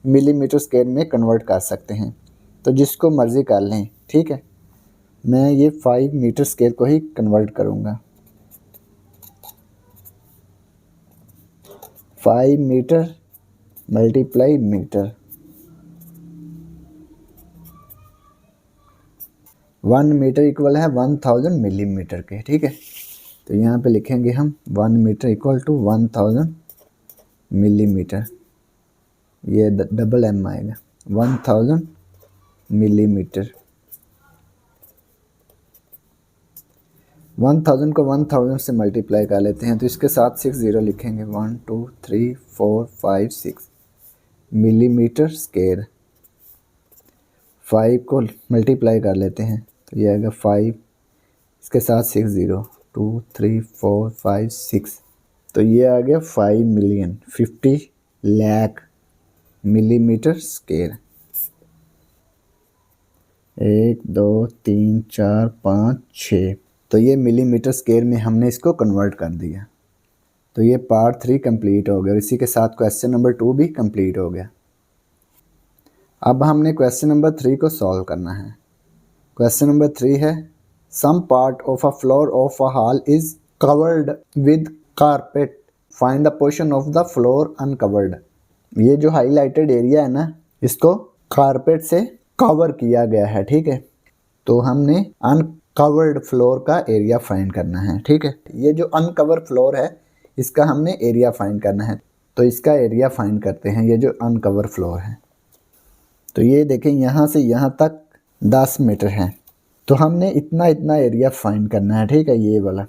मिलीमीटर स्क्वायर में कन्वर्ट कर सकते हैं। तो जिसको मर्ज़ी कर लें, ठीक है। मैं ये 5 मीटर स्क्वायर को ही कन्वर्ट करूँगा। 5 metre multiply metre, 1 metre equal है 1000 मिलीमीटर के, ठीक है। तो यहाँ पे लिखेंगे हम 1 मीटर इक्वल टू 1000 मिलीमीटर, ये डबल एम आएगा 1000 मिलीमीटर। 1000 को 1000 से मल्टीप्लाई कर लेते हैं तो इसके साथ 6 ज़ीरो लिखेंगे, 1 2 3 4 5 6 मिलीमीटर स्क्वायर। 5 को मल्टीप्लाई कर लेते हैं तो ये आएगा 5, इसके साथ 6 ज़ीरो, 2 3 4 5 6, तो ये आ गया 5 मिलियन 50 लाख मिलीमीटर स्क्वायर। 1 2 3 4 5 6, तो ये मिलीमीटर स्क्वायर में हमने इसको कन्वर्ट कर दिया। तो ये पार्ट 3 कंप्लीट हो गया और इसी के साथ क्वेश्चन नंबर 2 भी कंप्लीट हो गया। अब हमने क्वेश्चन नंबर 3 को सॉल्व करना है। क्वेश्चन नंबर 3 है, some part of a floor of a hall is covered with carpet, find the portion of the floor uncovered. ये जो हाईलाइटेड एरिया है ना, इसको कारपेट से कवर किया गया है, ठीक है। तो हमने अनकवर्ड फ्लोर का एरिया फाइंड करना है, ठीक है। ये जो अनकवर फ्लोर है इसका हमने एरिया फाइंड करना है, तो इसका एरिया फाइंड करते हैं। ये जो अनकवर फ्लोर है, तो ये देखें यहाँ से यहाँ तक 10 मीटर है, तो हमने इतना इतना एरिया फाइंड करना है, ठीक है। ये वाला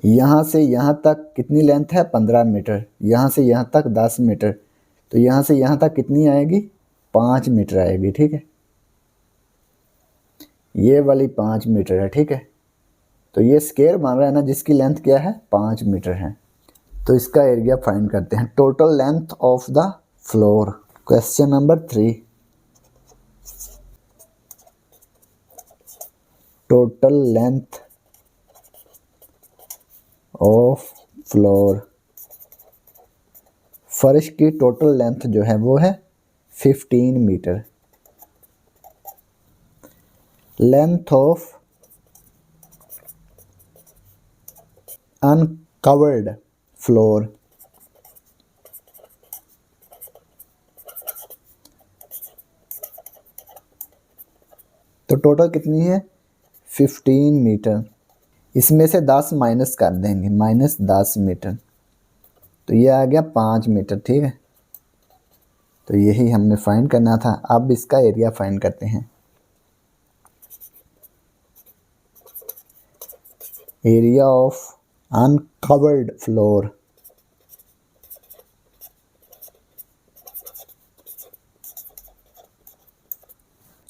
यहाँ से यहाँ तक कितनी लेंथ है 15 मीटर, यहाँ से यहाँ तक 10 मीटर, तो यहाँ से यहाँ तक कितनी आएगी 5 मीटर आएगी, ठीक है। ये वाली 5 मीटर है, ठीक है। तो ये स्क्वायर बन रहा है ना, जिसकी लेंथ क्या है 5 मीटर है। तो इसका एरिया फाइंड करते हैं, total length of the floor. Question number 3, total length of floor. फर्श की टोटल लेंथ जो है वो है 15 metre. Length of uncovered floor, तो टोटल कितनी है 15 मीटर। इसमें से 10 माइनस कर देंगे, माइनस 10 मीटर, तो ये आ गया 5 मीटर, ठीक है। तो यही हमने फाइंड करना था। अब इसका एरिया फाइंड करते हैं। एरिया ऑफ अनकवर्ड फ्लोर,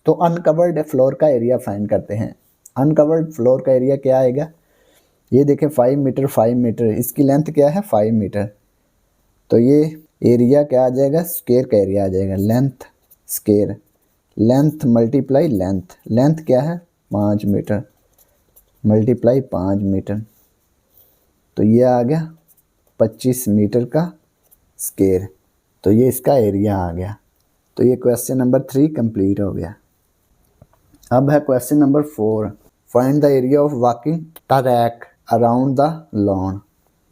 तो अनकवर्ड फ्लोर का एरिया फाइंड करते हैं। अनकवर्ड फ्लोर का एरिया क्या आएगा, ये देखें 5 मीटर 5 मीटर, इसकी लेंथ क्या है 5 मीटर, तो ये एरिया क्या आ जाएगा स्क्वायर का एरिया आ जाएगा, length square, length multiply length, length क्या है 5 मीटर मल्टीप्लाई 5 मीटर, तो ये आ गया 25 मीटर का स्क्वायर। तो ये इसका एरिया आ गया। तो ये क्वेश्चन नंबर 3 कंप्लीट हो गया। अब है question number 4, find the area of walking track around the lawn.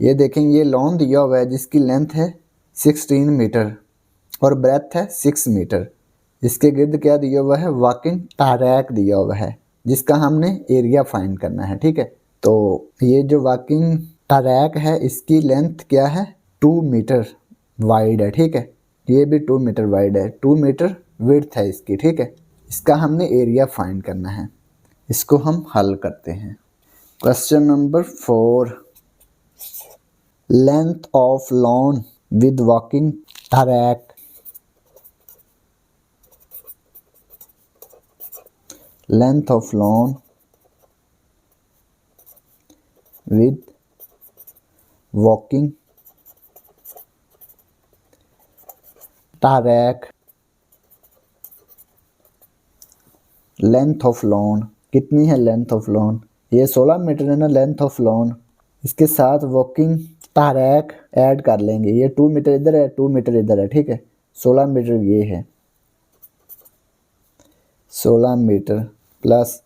ये देखें, ये लॉन दिया हुआ है जिसकी लेंथ है 16 मीटर और ब्रेथ है 6 मीटर। इसके गिर्द क्या दिया हुआ है वॉकिंग ट्रैक दिया हुआ है, जिसका हमने एरिया फाइंड करना है, ठीक है। तो ये जो वॉकिंग ट्रैक है इसकी लेंथ क्या है 2 मीटर वाइड है, ठीक है। ये भी 2 मीटर वाइड है, 2 मीटर विड्थ है इसकी, ठीक है। इसका हमने एरिया फाइंड करना है। इसको हम हल करते हैं। Question number 4, length of lawn with walking track. Length of lawn with walking track. Length of lawn कितनी है, लेंथ ऑफ लॉन ये 16 मीटर है ना लेंथ ऑफ लॉन। इसके साथ वॉकिंग ट्रैक ऐड कर लेंगे, ये 2 मीटर इधर है 2 मीटर इधर है, ठीक है। 16 मीटर ये है, 16 मीटर प्लस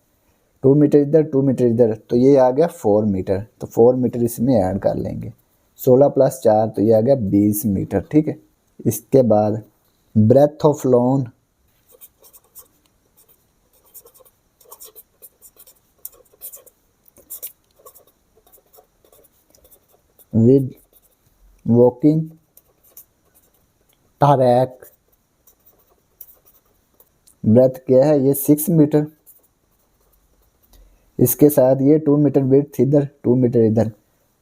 2 मीटर इधर 2 मीटर इधर, तो ये आ गया 4 मीटर। तो 4 मीटर इसमें ऐड कर लेंगे, 16 प्लस 4 तो ये आ गया 20 मीटर, ठीक है। इसके बाद breadth of lawn, with walking track. Breadth क्या है, ये 6 मीटर, इसके साथ ये 2 मीटर विड्थ इधर, 2 मीटर इधर,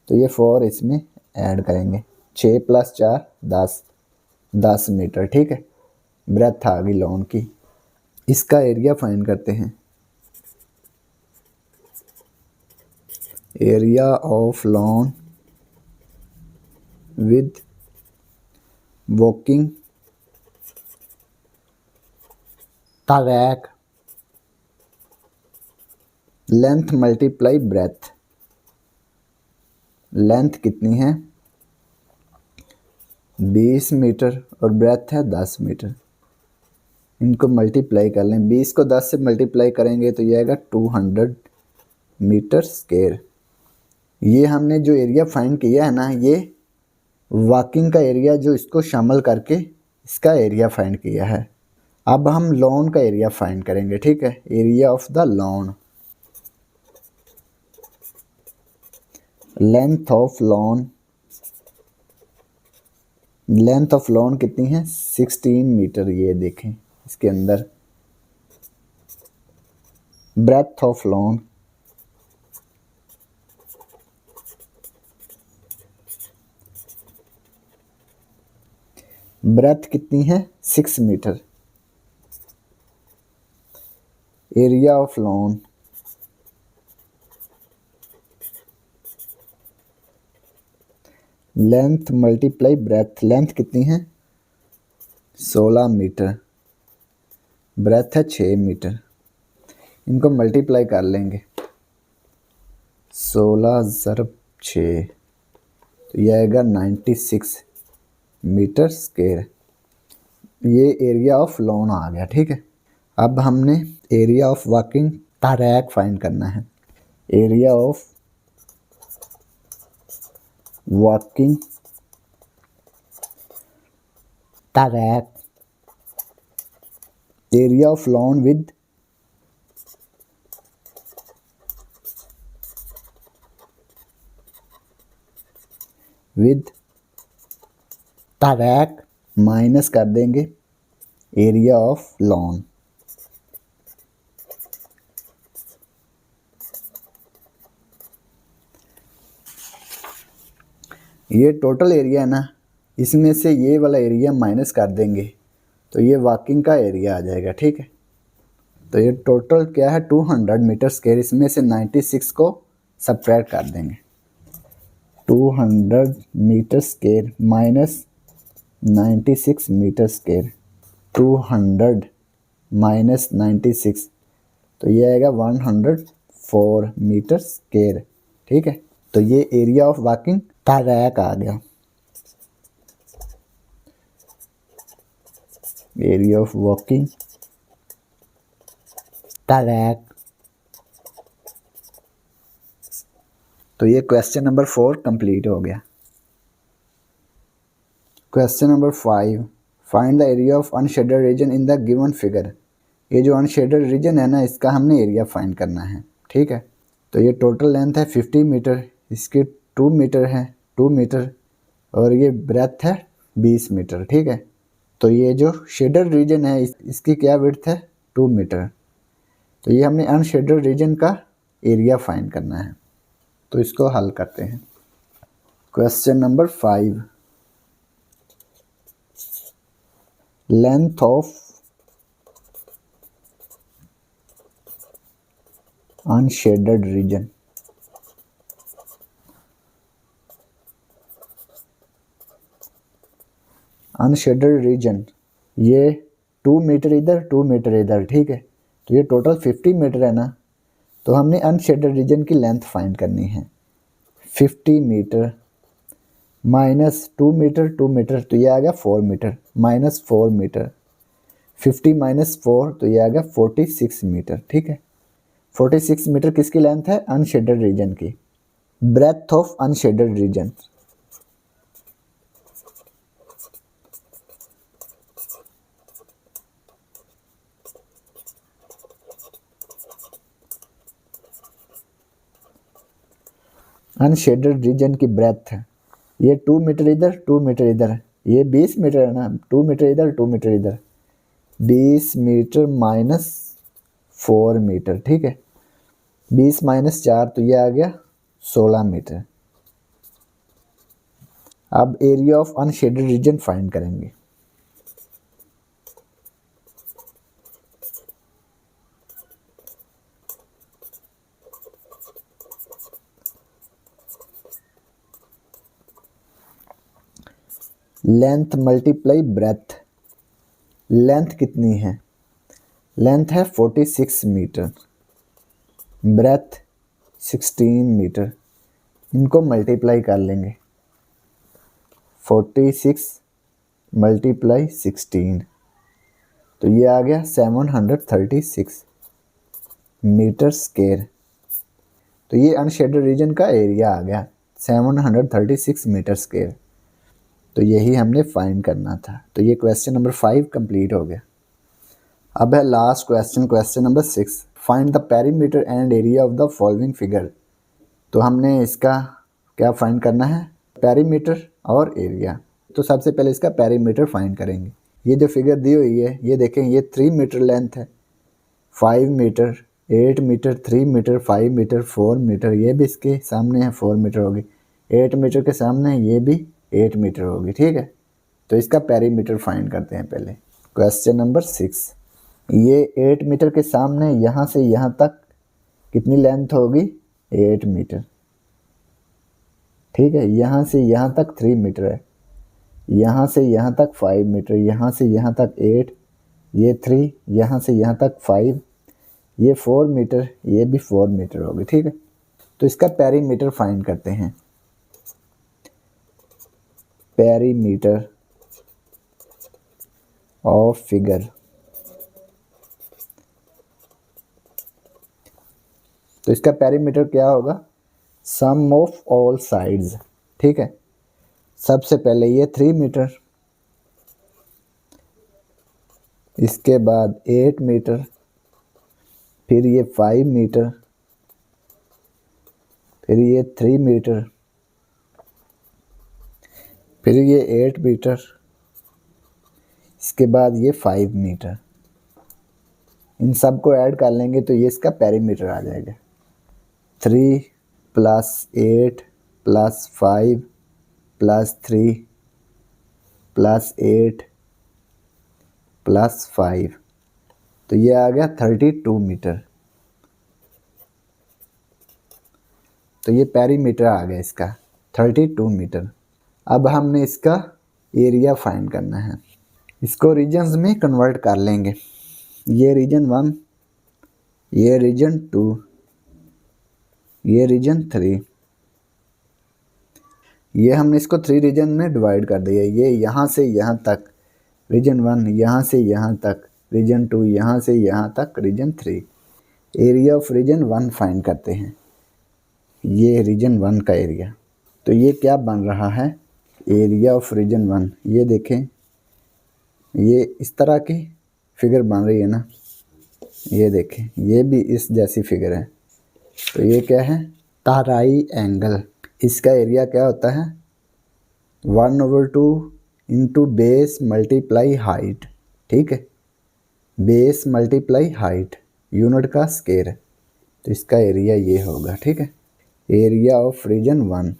तो ये 4 इसमें ऐड करेंगे। 6 + 4 10, 10 मीटर। ठीक है, ब्रेथ आ गई लॉन की। इसका एरिया फाइंड करते हैं। Area of lawn with walking track length multiply breadth. Length कितनी है, 20 मीटर और ब्रेथ है 10 मीटर। इनको मल्टीप्लाई कर लें, 20 को 10 से मल्टीप्लाई करेंगे तो ये आएगा 200 मीटर स्क्वायर। ये हमने जो एरिया फाइंड किया है ना, ये वॉकिंग का एरिया जो इसको शामिल करके इसका एरिया फाइंड किया है। अब हम लॉन का एरिया फाइंड करेंगे। ठीक है, area of the lawn, length of lawn, length of lawn कितनी है 16 मीटर, ये देखें इसके अंदर। ब्रेथ ऑफ लॉन, ब्रेथ कितनी है 6 metre. Area of lawn, length multiply breadth, length कितनी है 16 मीटर, ब्रेथ है 6 मीटर। इनको मल्टीप्लाई कर लेंगे, 16 × 6 तो यह आएगा 96 मीटर स्क्वायर। ये एरिया ऑफ लॉन आ गया। ठीक है, अब हमने area of walking track find करना है। Area of walking track, area of lawn with track minus कर देंगे एरिया ऑफ लॉन। ये टोटल एरिया है ना, इसमें से ये वाला एरिया माइनस कर देंगे तो ये वॉकिंग का एरिया आ जाएगा। ठीक है, तो ये टोटल क्या है 200 मीटर स्क्वायर, इसमें से 96 को सब्ट्रैक्ट कर देंगे। 200 metre square minus 96 metre square, 200 minus 96 तो ये आएगा 104 मीटर स्क्वायर। ठीक है, तो ये एरिया ऑफ वॉकिंग ट्रैक आ गया। Area of walking track. तो ये क्वेश्चन नंबर 4 कंप्लीट हो गया। Question number 5, find the area of unshaded region in the given figure. ये जो अनशेडेड रीजन है ना, इसका हमने एरिया फाइंड करना है। ठीक है, तो ये टोटल लेंथ है 50 मीटर, इसकी 2 मीटर है, 2 मीटर, और ये ब्रेथ है 20 मीटर। ठीक है, तो ये जो शेडेड रीजन है इसकी क्या विड्थ है 2 मीटर। तो ये हमने अनशेडेड रीजन का एरिया फाइंड करना है, तो इसको हल करते हैं। Question number 5, length of unshaded region. Unshaded region ये 2 मीटर इधर, 2 मीटर इधर। ठीक है, तो ये टोटल 50 मीटर है ना, तो हमने अनशेडेड रीजन की लेंथ फाइंड करनी है। 50 मीटर माइनस 2 मीटर, 2 मीटर तो ये आ गया 4 मीटर, माइनस 4 मीटर, 50 माइनस 4 तो ये आ गया 46 मीटर। ठीक है, 46 मीटर किसकी लेंथ है अनशेडेड रीजन की। Breadth of unshaded region, unshaded region की ब्रेथ है ये 2 मीटर इधर 2 मीटर इधर, ये 20 मीटर है ना, 2 मीटर इधर 2 मीटर इधर, 20 मीटर माइनस 4 मीटर, ठीक है। 20 माइनस 4 तो ये आ गया 16 मीटर। अब area of unshaded region find करेंगे। लेंथ मल्टीप्लाई ब्रेथ, लेंथ कितनी है, लेंथ है 46 मीटर, ब्रेथ 16 मीटर, इनको मल्टीप्लाई कर लेंगे। 46 मल्टीप्लाई 16 तो ये आ गया 736 मीटर स्क्वायर। तो ये अनशेडेड रीजन का एरिया आ गया 736 मीटर स्क्वायर। तो यही हमने फाइंड करना था। तो ये क्वेश्चन नंबर 5 कंप्लीट हो गया। अब है last question, question number 6, find the perimeter and area of the following figure. तो हमने इसका क्या फाइंड करना है, पेरीमीटर और एरिया। तो सबसे पहले इसका पेरीमीटर फाइंड करेंगे। ये जो फिगर दी हुई है ये देखें, ये 3 मीटर लेंथ है, 5 metre, 8 metre, 3 metre, 5 metre, 4 metre, ये भी इसके सामने है 4 मीटर होगी, 8 मीटर के सामने ये भी 8 मीटर होगी, ठीक है। तो इसका पेरीमीटर फाइंड करते हैं पहले। क्वेश्चन नंबर 6, ये 8 मीटर के सामने यहाँ से यहाँ तक कितनी लेंथ होगी, 8 मीटर, ठीक है। यहाँ से यहाँ तक 3 मीटर है, यहाँ से यहाँ तक 5 मीटर, यहाँ से यहाँ तक 8, ये 3, यहाँ से यहाँ तक 5, ये 4 मीटर, ये भी 4 मीटर होगी, ठीक है। तो इसका पेरीमीटर फाइंड करते हैं। पेरीमीटर ऑफ फिगर, तो इसका पेरीमीटर क्या होगा, सम ऑफ ऑल साइड्स, ठीक है। सबसे पहले ये 3 मीटर, इसके बाद 8 मीटर, फिर ये 5 मीटर, फिर ये 3 मीटर, फिर ये 8 मीटर, इसके बाद ये 5 मीटर। इन सब को ऐड कर लेंगे तो ये इसका पेरीमीटर आ जाएगा। 3 plus 8 plus 5 plus 3 plus 8 plus 5, तो ये आ गया 32 मीटर। तो ये पेरीमीटर आ गया इसका 32 मीटर। अब हमने इसका एरिया फाइंड करना है। इसको रीजन्स में कन्वर्ट कर लेंगे। ये रीजन 1, ये रीजन 2, ये रीजन 3, ये हमने इसको 3 रीजन में डिवाइड कर दिया। ये यहाँ से यहाँ तक रीजन 1, यहाँ से यहाँ तक रीजन 2, यहाँ से यहाँ तक region 3। Area of region 1 find करते हैं। ये रीजन 1 का एरिया, तो ये क्या बन रहा है, एरिया ऑफ रीजन 1। ये देखें, ये इस तरह की फिगर बन रही है ना, ये देखें, ये भी इस जैसी फिगर है। तो ये क्या है, ताराई एंगल। इसका एरिया क्या होता है, 1/2 इंटू बेस मल्टीप्लाई हाइट, ठीक है। बेस मल्टीप्लाई हाइट, यूनिट का स्क्वायर। तो इसका एरिया ये होगा, ठीक है। Area of region 1।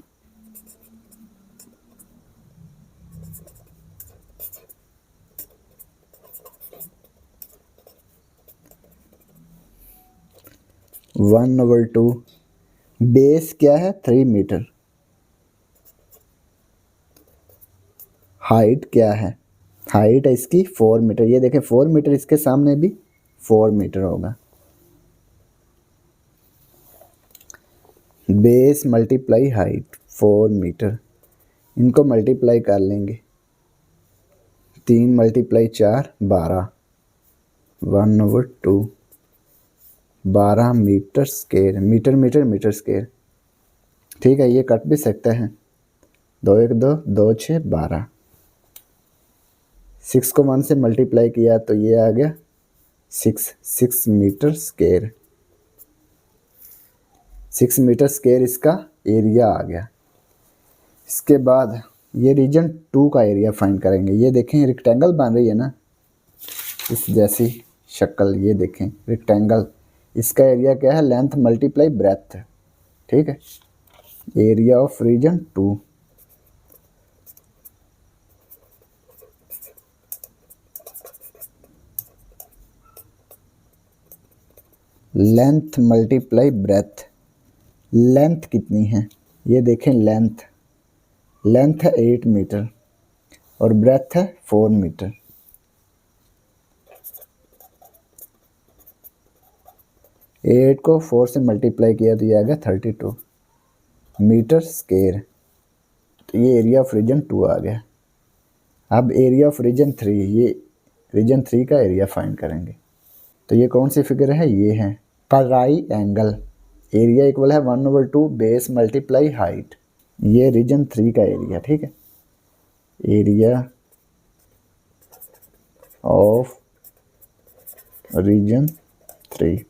One over two, base क्या है 3 मीटर, हाइट क्या है, हाइट है इसकी 4 मीटर। ये देखें 4 मीटर, इसके सामने भी 4 मीटर होगा। बेस मल्टीप्लाई हाइट 4 मीटर, इनको मल्टीप्लाई कर लेंगे। 3 multiply 4 12, 1/2 12 metre square, metre metre metre square, ठीक है। ये कट भी सकते हैं, 2 1 2 2 6 12। 6 को 1 से मल्टीप्लाई किया तो ये आ गया 6 मीटर स्क्वायर। 6 मीटर स्क्वायर इसका एरिया आ गया। इसके बाद ये रीजन 2 का एरिया फाइंड करेंगे। ये देखें रेक्टेंगल बन रही है ना, इस जैसी शक्ल, ये देखें रेक्टेंगल, इसका एरिया क्या है, लेंथ मल्टीप्लाई ब्रेथ, ठीक है। Area of region 2, length multiply breadth. Length कितनी है, ये देखें लेंथ है 8 मीटर और ब्रेथ है 4 मीटर। एट को 4 से मल्टीप्लाई किया तो ये आ गया 32 मीटर स्क्वायर। तो ये एरिया ऑफ रीजन 2 आ गया। अब एरिया ऑफ रीजन 3, ये रीजन 3 का एरिया फाइंड करेंगे। तो ये कौन सी फिगर है, ये है पाई एंगल। एरिया इक्वल है 1/2 बेस मल्टीप्लाई हाइट। ये रीजन 3 का एरिया, ठीक है। Area of region 3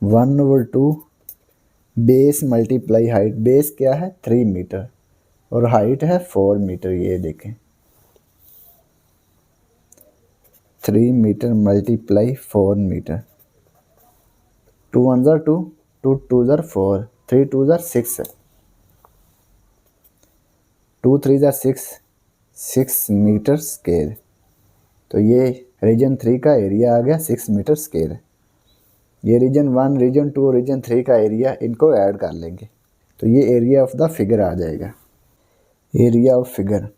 1/2 base multiply height. Base क्या है 3 मीटर और हाइट है 4 मीटर। ये देखें 3 मीटर मल्टीप्लाई 4 मीटर। 2 1 ज़ा 2, 2 2 ज़ा 4, 3 2 ज़ा 6, 2 3 ज़ा 6 मीटर स्क्वायर। तो ये रीजन 3 का एरिया आ गया 6 मीटर स्क्वायर। ये रीजन 1, रीजन 2 और रीजन 3 का एरिया, इनको ऐड कर लेंगे तो ये एरिया ऑफ द फिगर आ जाएगा। एरिया ऑफ फिगर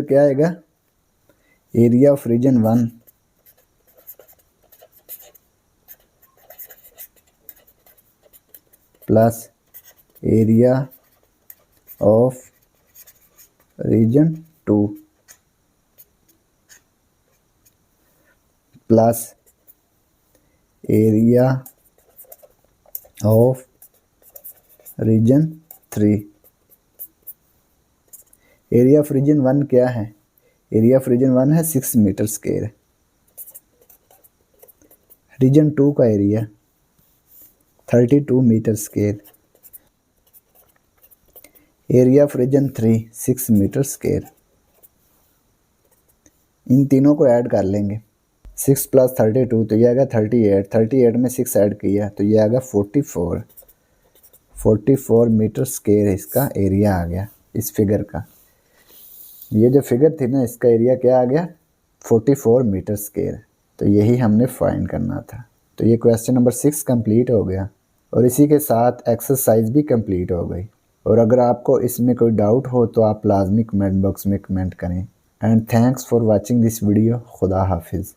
क्या आएगा, area of region 1 plus area of region 2 plus area of region 3। Area of region 1 क्या है, एरिया ऑफ रीजन 1 है 6 मीटर स्क्वायर। रीजन 2 का area 32 metre square. Area of region 3 6 metre square. इन तीनों को add कर लेंगे, 6 प्लस 32 तो ये आ गया 38, 38 में 6 ऐड किया तो ये आ गया 44 मीटर स्क्वायर इसका एरिया आ गया इस फिगर का। ये जो फिगर थी ना, इसका एरिया क्या आ गया 44 मीटर स्क्वायर। तो यही हमने फाइंड करना था। तो ये क्वेश्चन नंबर 6 कंप्लीट हो गया और इसी के साथ एक्सरसाइज भी कंप्लीट हो गई। और अगर आपको इसमें कोई डाउट हो तो आप लाजमी कमेंट बॉक्स में कमेंट करें। And thanks for watching this video. खुदा हाफिज़।